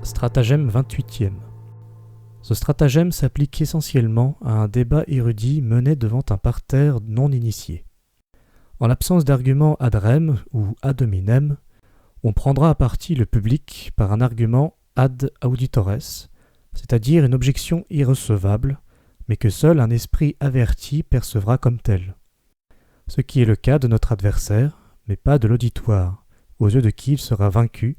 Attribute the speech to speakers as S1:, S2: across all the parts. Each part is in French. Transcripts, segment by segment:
S1: Stratagème 28e. Ce stratagème s'applique essentiellement à un débat érudit mené devant un parterre non initié. En l'absence d'argument ad rem ou ad hominem, on prendra à partie le public par un argument ad auditores, c'est-à-dire une objection irrecevable, mais que seul un esprit averti percevra comme tel. Ce qui est le cas de notre adversaire, mais pas de l'auditoire, aux yeux de qui il sera vaincu,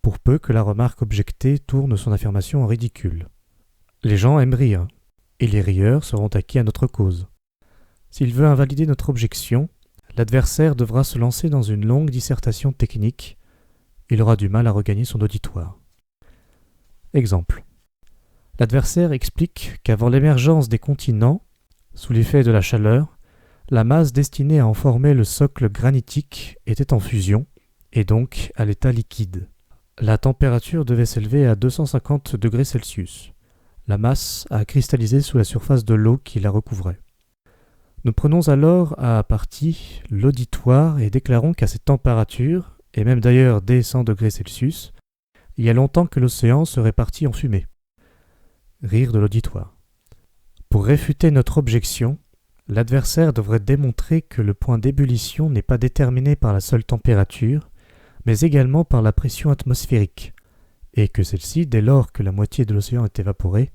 S1: pour peu que la remarque objectée tourne son affirmation en ridicule. Les gens aiment rire, et les rieurs seront acquis à notre cause. S'il veut invalider notre objection, l'adversaire devra se lancer dans une longue dissertation technique. Il aura du mal à regagner son auditoire. Exemple. L'adversaire explique qu'avant l'émergence des continents, sous l'effet de la chaleur, la masse destinée à en former le socle granitique était en fusion, et donc à l'état liquide. La température devait s'élever à 250 degrés Celsius. La masse a cristallisé sous la surface de l'eau qui la recouvrait. Nous prenons alors à partie l'auditoire et déclarons qu'à cette température, et même d'ailleurs dès 100 degrés Celsius, il y a longtemps que l'océan serait parti en fumée. Rire de l'auditoire. Pour réfuter notre objection, l'adversaire devrait démontrer que le point d'ébullition n'est pas déterminé par la seule température, mais également par la pression atmosphérique, et que celle-ci, dès lors que la moitié de l'océan est évaporée,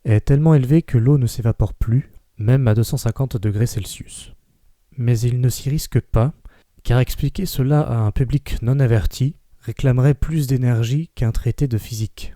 S1: est tellement élevée que l'eau ne s'évapore plus, même à 250 degrés Celsius. Mais il ne s'y risque pas, car expliquer cela à un public non averti réclamerait plus d'énergie qu'un traité de physique.